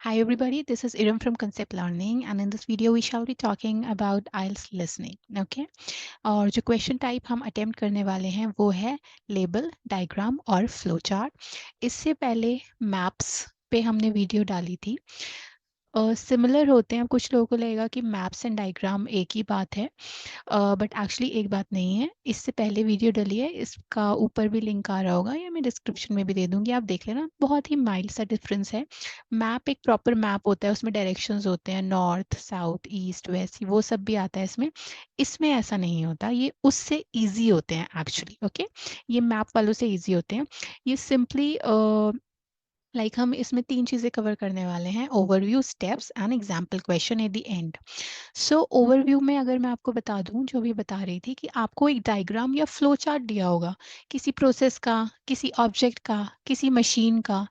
Hi everybody, this is Iram from Concept Learning and in this video we shall be talking about IELTS listening. Okay? और जो question type हम attempt करने वाले हैं वो है लेबल, डायग्राम और फ्लो चार्ट। इससे पहले मैप्स पे हमने वीडियो डाली थी। सिमिलर होते हैं, कुछ लोगों को लगेगा कि मैप्स एंड डायग्राम एक ही बात है, बट एक्चुअली एक बात नहीं है। इससे पहले वीडियो डली है, इसका ऊपर भी लिंक आ रहा होगा या मैं डिस्क्रिप्शन में भी दे दूंगी, आप देख लेना। बहुत ही माइल्ड सा डिफरेंस है। मैप एक प्रॉपर मैप होता है, उसमें डायरेक्शंस होते हैं, नॉर्थ साउथ ईस्ट वेस्ट, वो सब भी आता है इसमें। इसमें ऐसा नहीं होता, ये उससे ईजी होते हैं एक्चुअली। ओके, ये मैप वालों से ईजी होते हैं। ये सिंपली हम इसमें 3 चीज़ें कवर करने वाले हैं: overview, steps and example question at the end. So overview में अगर मैं आपको बता दूं, जो भी बता रही थी, कि आपको एक डायग्राम या फ्लो चार्ट दिया होगा किसी प्रोसेस का, किसी ऑब्जेक्ट का, किसी मशीन का,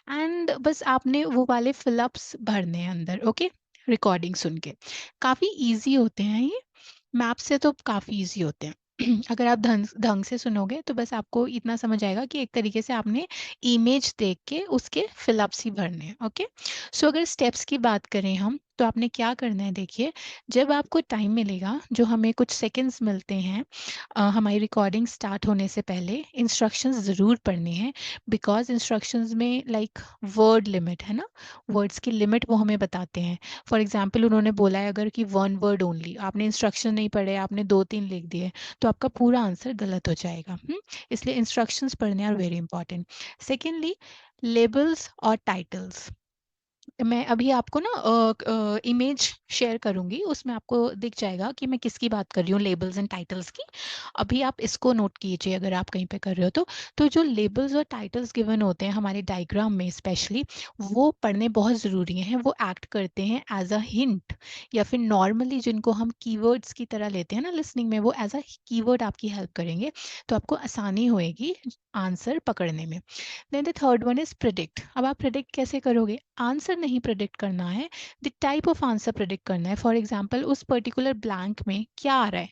एंड बस आपने वो वाले फिलअप्स भरने हैं अंदर। ओके, रिकॉर्डिंग सुन के काफ़ी ईजी होते हैं ये। मैप से तो काफ़ी ईजी होते हैं। अगर आप ढंग ढंग से सुनोगे तो बस आपको इतना समझ आएगा कि एक तरीके से आपने इमेज देख के उसके फिलअप्स ही भरने हैं। ओके, सो अगर स्टेप्स की बात करें हम, तो आपने क्या करना है, देखिए। जब आपको टाइम मिलेगा, जो हमें कुछ सेकंड्स मिलते हैं हमारी रिकॉर्डिंग स्टार्ट होने से पहले, इंस्ट्रक्शंस ज़रूर पढ़ने हैं। बिकॉज इंस्ट्रक्शंस में वर्ड लिमिट है ना, वर्ड्स की लिमिट वो हमें बताते हैं। फॉर एग्जाम्पल उन्होंने बोला है अगर कि 1 वर्ड ओनली, आपने इंस्ट्रक्शन नहीं पढ़े, आपने 2-3 लिख दिए, तो आपका पूरा आंसर गलत हो जाएगा। इसलिए इंस्ट्रक्शंस पढ़ने are very important. Secondly, labels और टाइटल्स। मैं अभी आपको ना इमेज शेयर करूंगी, उसमें आपको दिख जाएगा कि मैं किसकी बात कर रही हूँ, लेबल्स एंड टाइटल्स की। अभी आप इसको नोट कीजिए अगर आप कहीं पे कर रहे हो तो जो लेबल्स और टाइटल्स गिवन होते हैं हमारे डायग्राम में स्पेशली, वो पढ़ने बहुत ज़रूरी हैं। वो एक्ट करते हैं एज अ हिंट, या फिर नॉर्मली जिनको हम कीवर्ड्स की तरह लेते हैं ना लिसनिंग में, वो एज अ कीवर्ड आपकी हेल्प करेंगे, तो आपको आसानी होएगी आंसर पकड़ने में। Then the third one is predict. अब आप प्रिडिक्ट कैसे करोगे? आंसर नहीं प्रिडिक्ट करना है, the type of answer predict करना है। फॉर एग्जाम्पल उस पर्टिकुलर ब्लैंक में क्या आ रहा है,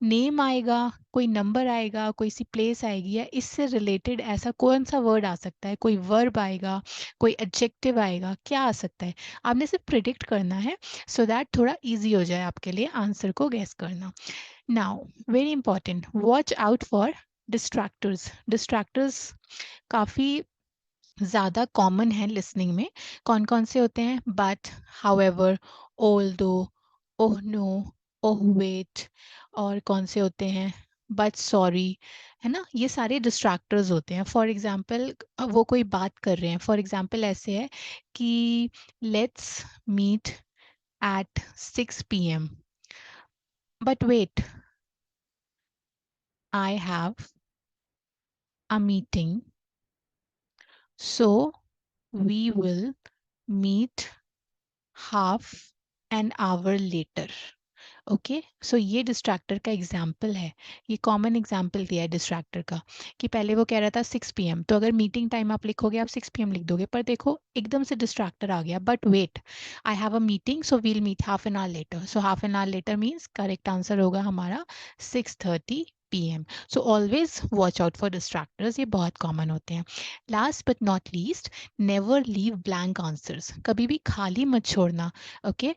नेम आएगा, कोई नंबर आएगा, कोई सी प्लेस आएगी, या इससे रिलेटेड ऐसा कौन सा वर्ड आ सकता है, कोई वर्ब आएगा, कोई एडजेक्टिव आएगा, क्या आ सकता है? आपने सिर्फ प्रिडिक्ट करना है, सो दैट थोड़ा इजी हो जाए आपके लिए आंसर को गेस करना। Now very important, watch out for distractors. Distractors काफ़ी ज़्यादा कॉमन है लिसनिंग में। कौन कौन से होते हैं? But, however, although, oh no, oh wait, और कौन से होते हैं? बट सॉरी, है ना? ये सारे डिस्ट्रैक्टर्स होते हैं। फॉर एग्जाम्पल वो कोई बात कर रहे हैं, फॉर एग्जाम्पल ऐसे है कि let's meet at 6 p.m. But wait, I have a meeting, so we will meet half an hour later. Okay, so ये डिस्ट्रैक्टर का एग्जाम्पल है। ये कॉमन एग्जाम्पल दिया है डिस्ट्रैक्टर का, कि पहले वो कह रहा था 6 p.m., तो अगर मीटिंग टाइम आप लिखोगे, आप 6 p.m. लिख दोगे, पर देखो एकदम से डिस्ट्रैक्टर आ गया। But wait, I have a meeting so we'll meet half an hour later. So half an hour later means correct answer होगा हमारा 6:30 p.m. So always watch out for distractors, ये बहुत कॉमन होते हैं। Last but not least, never leave blank answers. कभी भी खाली मत छोड़ना। ओके,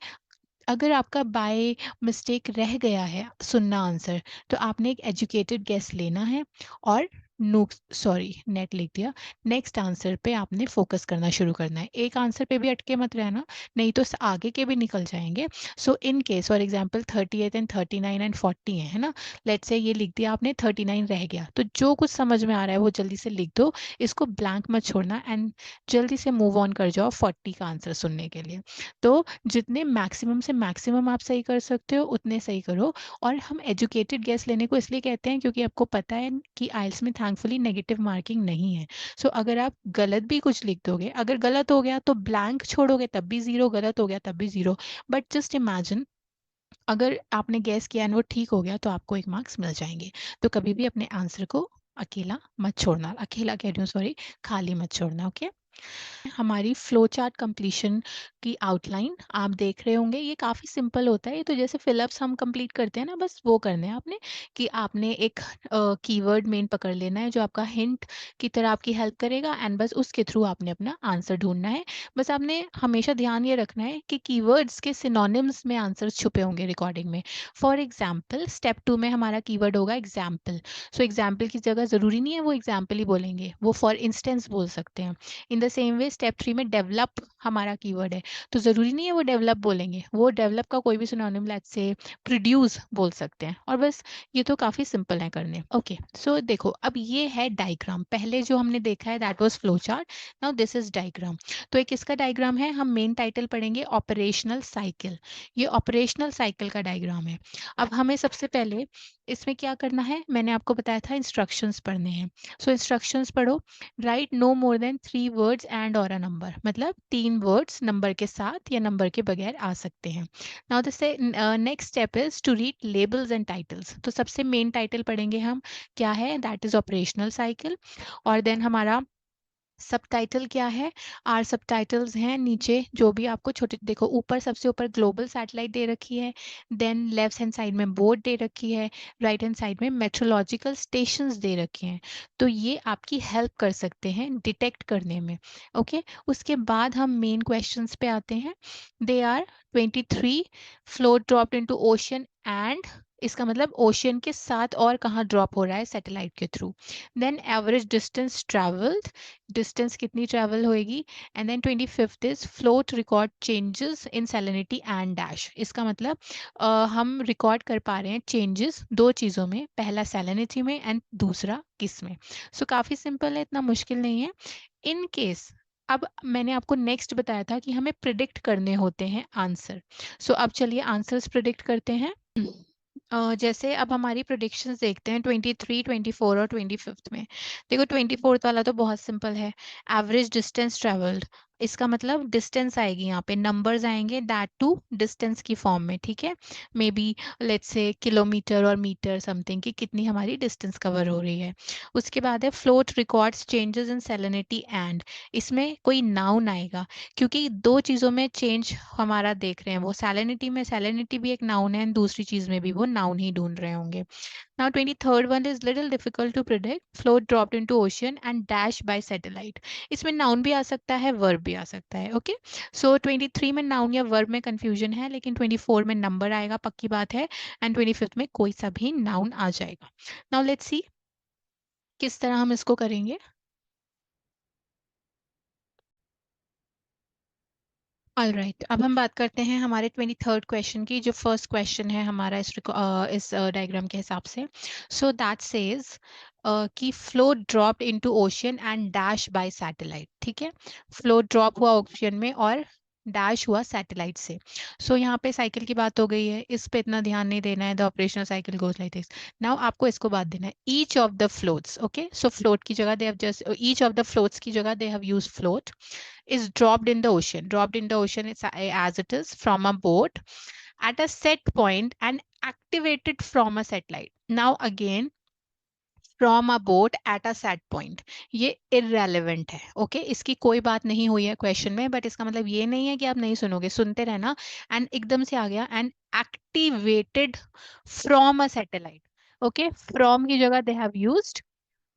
अगर आपका बाय मिस्टेक रह गया है सुनना आंसर, तो आपने एक एजुकेटेड गेस लेना है और नो सॉरी नेट लिख दिया, नेक्स्ट आंसर पे आपने फोकस करना शुरू करना है। एक आंसर पे भी अटके मत रहना, नहीं तो आगे के भी निकल जाएंगे। So in case for example 38 and 39 and 40 है ना, लेट्स से ये लिख दिया आपने, 39 रह गया, तो जो कुछ समझ में आ रहा है वो जल्दी से लिख दो, इसको ब्लैंक मत छोड़ना, एंड जल्दी से मूव ऑन कर जाओ 40 का आंसर सुनने के लिए। तो जितने मैक्सिमम से मैक्सिमम आप सही कर सकते हो उतने सही करो। और हम एजुकेटेड गेस लेने को इसलिए कहते हैं क्योंकि आपको पता है कि आइल्स में थैंकफुली नेगेटिव मार्किंग नहीं है। सो अगर आप गलत भी कुछ लिख दोगे, अगर गलत हो गया तो ब्लैंक छोड़ोगे तब भी ज़ीरो, गलत हो गया तब भी ज़ीरो। बट जस्ट इमेजिन, अगर आपने गैस किया एंड वो ठीक हो गया तो आपको 1 मार्क्स मिल जाएंगे। तो कभी भी अपने आंसर को अकेला मत छोड़ना, अकेला कह रही हूँ सॉरी, खाली मत छोड़ना। ओके, हमारी फ्लो चार्ट कंप्लीशन की आउटलाइन आप देख रहे होंगे। ये काफ़ी सिंपल होता है। ये तो जैसे फिलअप्स हम कंप्लीट करते हैं ना, बस वो करने हैं आपने कि आपने एक कीवर्ड मेन पकड़ लेना है जो आपका हिंट की तरह आपकी हेल्प करेगा एंड बस उसके थ्रू आपने अपना आंसर ढूंढना है। बस आपने हमेशा ध्यान ये रखना है कि कीवर्ड्स के सिनोनिम्स में आंसर्स छुपे होंगे रिकॉर्डिंग में। फॉर एग्जाम्पल स्टेप 2 में हमारा कीवर्ड होगा एग्जाम्पल। सो एग्जाम्पल की जगह ज़रूरी नहीं है वो एग्जाम्पल ही बोलेंगे, वो फॉर इंस्टेंस बोल सकते हैं। In the same way step 3 में डेवलप हमारा कीवर्ड है, तो ज़रूरी नहीं है वो डेवलप बोलेंगे, वो डेवलप का कोई भी सिनोनिम लेट्स से प्रोड्यूस बोल सकते हैं। और बस ये तो काफ़ी सिंपल है करने। ओके, सो देखो अब ये है डायग्राम। पहले जो हमने देखा है that was flow chart, now this is diagram. तो एक किसका डायग्राम है, हम मेन टाइटल पढ़ेंगे ऑपरेशनल साइकिल। ये ऑपरेशनल साइकिल का डायग्राम है। अब हमें सबसे पहले इसमें क्या करना है, मैंने आपको बताया था इंस्ट्रक्शंस पढ़ने हैं। सो इंस्ट्रक्शंस पढ़ो। Write no more than 3 words and or a number, मतलब 3 वर्ड्स नंबर के साथ या नंबर के बगैर आ सकते हैं। Now the next step is to read labels and titles. तो सबसे मेन टाइटल पढ़ेंगे हम, क्या है, दैट इज ऑपरेशनल साइकिल। और देन हमारा सब टाइटल क्या है, आर सब टाइटल्स हैं नीचे जो भी आपको छोटे, देखो ऊपर सबसे ऊपर ग्लोबल सैटेलाइट दे रखी है, देन लेफ्ट हैंड साइड में बोर्ड दे रखी है, राइट हैंड साइड में मेट्रोलॉजिकल स्टेशंस दे रखे हैं। तो ये आपकी हेल्प कर सकते हैं डिटेक्ट करने में। ओके, उसके बाद हम मेन क्वेश्चंस पे आते हैं। They are 23 float dropped into ocean and, इसका मतलब ओशियन के साथ और कहाँ ड्रॉप हो रहा है सैटेलाइट के through. Then average distance travelled, distance कितनी ट्रैवल होएगी। And then 25th is float record changes in salinity and dash. इसका मतलब हम रिकॉर्ड कर पा रहे हैं चेंजेस दो चीज़ों में, पहला सैलिनिटी में एंड दूसरा किस में। सो काफ़ी सिंपल है, इतना मुश्किल नहीं है। इन केस अब मैंने आपको नेक्स्ट बताया था कि हमें प्रिडिक्ट करने होते हैं आंसर। सो अब चलिए आंसर्स प्रिडिक्ट करते हैं। जैसे अब हमारी प्रोडिक्शंस देखते हैं 23, 24 और 25th में। देखो 24th वाला तो बहुत सिंपल है, एवरेज डिस्टेंस ट्रेवल्ड। इसका मतलब डिस्टेंस आएगी, यहाँ पे नंबर्स आएंगे दैट टू डिस्टेंस की फॉर्म में, ठीक है। May be let's say kilometre और मीटर समथिंग की कितनी हमारी डिस्टेंस कवर हो रही है। उसके बाद है float records changes in salinity and, इसमें कोई नाउन आएगा क्योंकि दो चीज़ों में चेंज हमारा देख रहे हैं, वो सैलिनिटी में, सैलिनिटी भी एक नाउन है, दूसरी चीज़ में भी वो नाउन ही ढूंढ रहे होंगे। Now 23rd one is little difficult to predict. Float dropped into ocean and dashed by satellite. इसमें noun भी आ सकता है, verb भी आ सकता है। ओके, सो 23 में noun या verb में confusion है, लेकिन 24 में number आएगा पक्की बात है, एंड 25th में कोई सा भी noun आ जाएगा। Now let's see किस तरह हम इसको करेंगे। ऑल राइट, अब हम बात करते हैं हमारे 23rd क्वेश्चन की। जो फर्स्ट क्वेश्चन है हमारा इस डायग्राम के हिसाब से, सो दैट सेज कि flow dropped into ocean and dash by satellite. ठीक है, फ्लो ड्रॉप हुआ ओशियन में और डैश हुआ सैटेलाइट से। सो यहाँ पे साइकिल की बात हो गई है, इस पे इतना ध्यान नहीं देना है। The operational cycle goes like this. Now आपको इसको बात देना है, each of the floats. Okay, so float की जगह they have just, each of the floats की जगह they have used float, is dropped in the ocean. Dropped in the ocean is as it is from a boat at a set point and activated from a satellite. Now again, from a boat at a set point, ये irrelevant है। Okay, इसकी कोई बात नहीं हुई है question में, but इसका मतलब ये नहीं है कि आप नहीं सुनोगे, सुनते रहना। एंड एकदम से आ गया and activated from a satellite. Okay, from की जगह they have used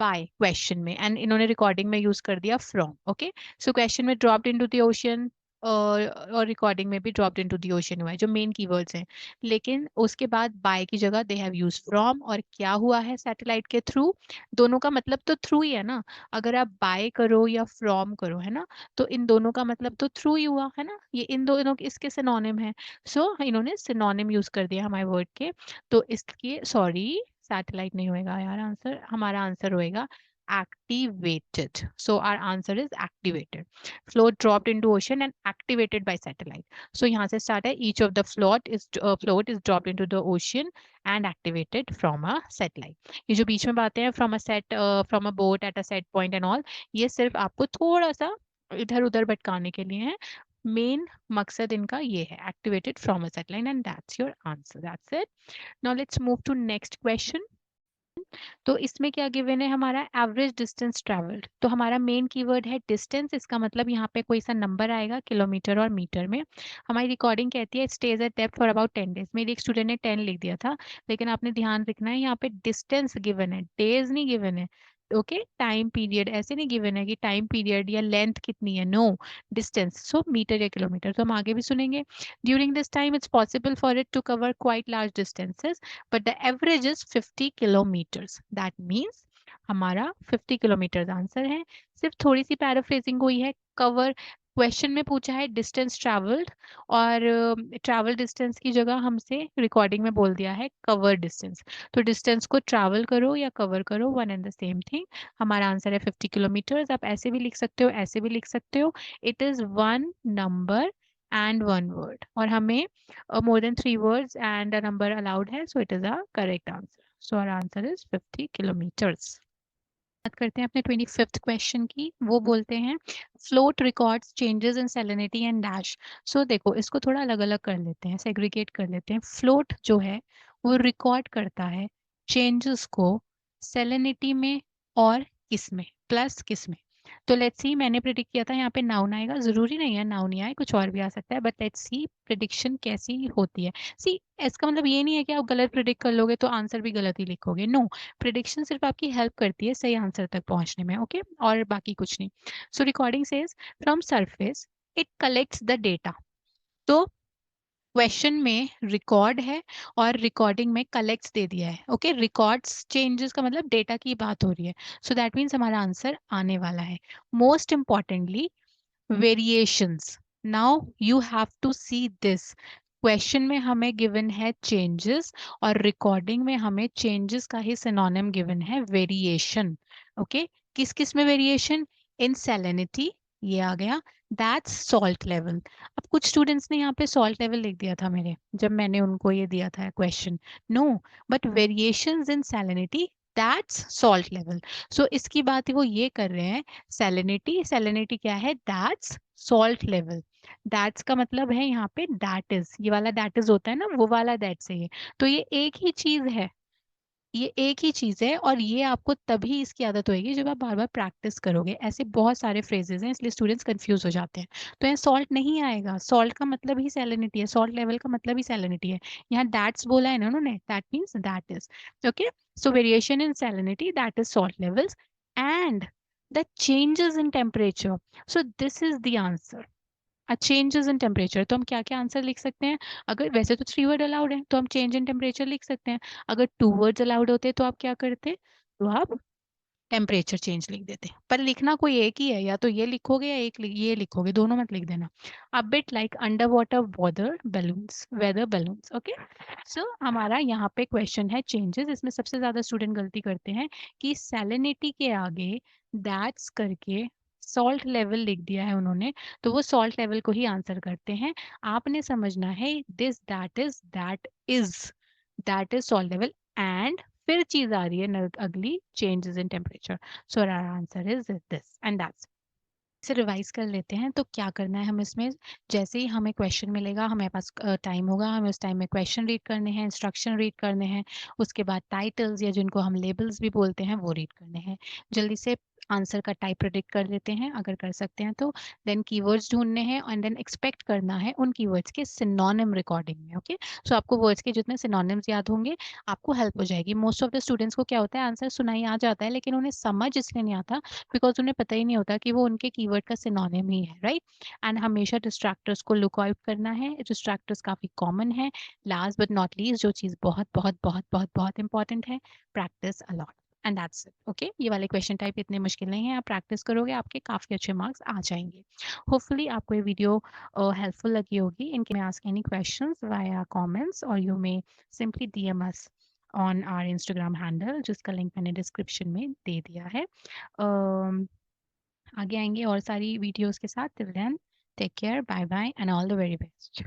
by question में, एंड इन्होंने रिकॉर्डिंग में यूज कर दिया फ्रॉम। ओके, सो क्वेश्चन में ड्रॉप्ड इनटू द ओशियन और रिकॉर्डिंग में भी ड्रॉप्ड इनटू द ओशियन हुआ है, जो मेन कीवर्ड्स हैं। लेकिन उसके बाद बाय की जगह दे हैव यूज फ्रॉम, और क्या हुआ है सैटेलाइट के थ्रू। दोनों का मतलब तो थ्रू ही है ना, अगर आप बाय करो या फ्रॉम करो, है ना, तो इन दोनों का मतलब तो थ्रू ही हुआ है ना, ये इन दोनों इसके सिनोनिम है। सो इन्होंने सिनोनिम यूज कर दिया हमारे वर्ड के। तो इसके, सॉरी, सैटेलाइट नहीं होएगा यार आंसर, हमारा आंसर होएगा activated. So our answer is activated. Float dropped into ocean and activated by satellite. So यहाँ से start है, each of the float is dropped into the ocean and activated from a satellite. ये जो बीच में बातें हैं from a boat at a set point and all, ये सिर्फ आपको थोड़ा सा इधर उधर भटकाने के लिए है। मेन मकसद इनका ये है, activated from a satellite, and that's your answer. That's it. Now let's move to next question. तो इसमें क्या गिवन है हमारा एवरेज डिस्टेंस ट्रैवल्ड। तो हमारा मेन कीवर्ड है डिस्टेंस, इसका मतलब यहाँ पे कोई सा नंबर आएगा किलोमीटर और मीटर में। हमारी रिकॉर्डिंग कहती है stage eight depth for about 10 days. मेरी एक स्टूडेंट ने 10 लिख दिया था, लेकिन आपने ध्यान रखना है यहाँ पे डिस्टेंस गिवन है, डेज नहीं गिवन है। ओके, टाइम पीरियड ऐसे नहीं गिवन है कि टाइम पीरियड या लेंथ कितनी है, नो, डिस्टेंस, सो मीटर या किलोमीटर। तो हम आगे भी सुनेंगे। During this time it's possible for it to cover quite large distances but the average is 50 kilometers. That means हमारा 50 किलोमीटर आंसर है। सिर्फ थोड़ी सी पैराफ्रेजिंग हुई है। कवर क्वेश्चन में पूछा है डिस्टेंस ट्रैवल्ड, और ट्रैवल डिस्टेंस की जगह हमसे रिकॉर्डिंग में बोल दिया है कवर डिस्टेंस। तो डिस्टेंस को ट्रैवल करो या कवर करो, one and the same thing. हमारा आंसर है 50 किलोमीटर्स। आप ऐसे भी लिख सकते हो, ऐसे भी लिख सकते हो। It is one number and one word, और हमें more than 3 words and a number allowed है, so it is a correct answer. So our answer is 50 kilometers. बात करते हैं अपने 25th क्वेश्चन की। वो बोलते हैं float records changes in salinity and dash. So देखो, इसको थोड़ा अलग अलग कर लेते हैं, सेग्रीगेट कर लेते हैं। फ्लोट जो है वो रिकॉर्ड करता है चेंजेस को सैलिनिटी में और किस में, प्लस किस में। तो लेट्स सी, मैंने प्रिडिक्ट किया था यहाँ पे नाउन आएगा, जरूरी नहीं है नाउन ही आए, कुछ और भी आ सकता है, बट लेट्स सी प्रिडिक्शन कैसी होती है। सी, इसका मतलब ये नहीं है कि आप गलत प्रिडिक्ट कर लोगे तो आंसर भी गलत ही लिखोगे, नो। प्रिडिक्शन सिर्फ आपकी हेल्प करती है सही आंसर तक पहुंचने में, ओके, और बाकी कुछ नहीं। So recording says from surface it collects the data. तो क्वेश्चन में रिकॉर्ड है और रिकॉर्डिंग में कलेक्ट्स दे दिया है, ओके। रिकॉर्ड्स चेंजेस का मतलब डेटा की बात हो रही है, सो दैट मीन्स हमारा आंसर आने वाला है। Most importantly variations. Now you have to see this. Question में हमें गिवन है चेंजेस, और रिकॉर्डिंग में हमें चेंजेस का ही सिनोनिम गिवन है वेरिएशन, ओके। किस किस में वेरिएशन? इन सैलिनिटी, ये आ गया, दैट्स सॉल्ट लेवल। अब कुछ स्टूडेंट्स ने यहाँ पे सॉल्ट लेवल लिख दिया था मेरे, जब मैंने उनको ये दिया था question, no, but variations in salinity that's salt level. So इसकी बात वो ये कर रहे हैं, सैलिनिटी, सैलिनिटी क्या है? That's salt level. दैट्स का मतलब है यहाँ पे दैट इज, ये वाला दैट इज होता है ना, वो वाला दैट से है। तो ये एक ही चीज है, ये एक ही चीज है, और ये आपको तभी इसकी आदत होगी जब आप बार बार प्रैक्टिस करोगे। ऐसे बहुत सारे फ्रेजेस हैं, इसलिए स्टूडेंट्स कंफ्यूज हो जाते हैं। तो यहाँ सॉल्ट नहीं आएगा, सॉल्ट का मतलब ही सैलिनिटी है, सॉल्ट लेवल का मतलब ही सैलिनिटी है। यहाँ दैट्स बोला है ना उन्होंने, that means that is, okay. So variation in salinity that is salt levels and the changes in temperature. So this is the answer, changes in temperature. तो हम क्या क्या आंसर लिख सकते हैं? अगर वैसे तो 3 वर्ड अलाउड है तो हम चेंज इन टेम्परेचर लिख सकते हैं। अगर 2 वर्ड्स अलाउड होते तो आप क्या करते? तो आप टेम्परेचर चेंज लिख देते। पर लिखना कोई एक ही है, या तो ये लिखोगे या ये लिखोगे, दोनों मत लिख देना। A bit like under water water balloons, weather balloons, okay. So हमारा यहाँ पे क्वेश्चन है चेंजेस। इसमें सबसे ज्यादा स्टूडेंट गलती करते हैं कि सैलिनिटी के आगे दैट्स करके सॉल्ट लेवल लिख दिया है उन्होंने, तो वो सॉल्ट लेवल को ही आंसर करते हैं। आपने समझना है this that is salt level, and फिर चीज आ रही है अगली, changes in temperature. So our answer is this and that's. इसे रिवाइज कर लेते हैं। तो क्या करना है हम इसमें, जैसे ही हमें क्वेश्चन मिलेगा, हमारे पास टाइम होगा, हमें उस टाइम में क्वेश्चन रीड करने हैं, इंस्ट्रक्शन रीड करने हैं, उसके बाद टाइटल्स या जिनको हम लेबल्स भी बोलते हैं वो रीड करने हैं। जल्दी से आंसर का टाइप प्रेडिक्ट कर लेते हैं अगर कर सकते हैं तो। देन कीवर्ड्स ढूंढने हैं एंड देन एक्सपेक्ट करना है उन कीवर्ड्स के सिनोनिम रिकॉर्डिंग में, ओके। सो आपको वर्ड्स के जितने सिनोनिम्स याद होंगे आपको हेल्प हो जाएगी। मोस्ट ऑफ द स्टूडेंट्स को क्या होता है, आंसर सुनाई आ जाता है लेकिन उन्हें समझ इसलिए नहीं आता बिकॉज उन्हें पता ही नहीं होता कि वो उनके कीवर्ड का सिनोनिम ही है, राइट। एंड हमेशा डिस्ट्रैक्टर्स को लुक आउट करना है, डिस्ट्रैक्टर्स काफी कॉमन है। लास्ट बट नॉट लीस्ट, जो चीज बहुत बहुत बहुत बहुत बहुत इंपॉर्टेंट है, practice a lot, and that's it, okay. ये वाले क्वेश्चन टाइप इतने मुश्किल नहीं है, आप प्रैक्टिस करोगे आपके काफी अच्छे मार्क्स आ जाएंगे। होपफुली आपको ये वीडियो हेल्पफुल लगी होगी। इनके में ask any questions via comments, और you may simply DM us on our Instagram handle, जिसका लिंक मैंने डिस्क्रिप्शन में दे दिया है। आगे आएंगे और सारी वीडियोस के साथ। Till then take care, bye bye and all the very best.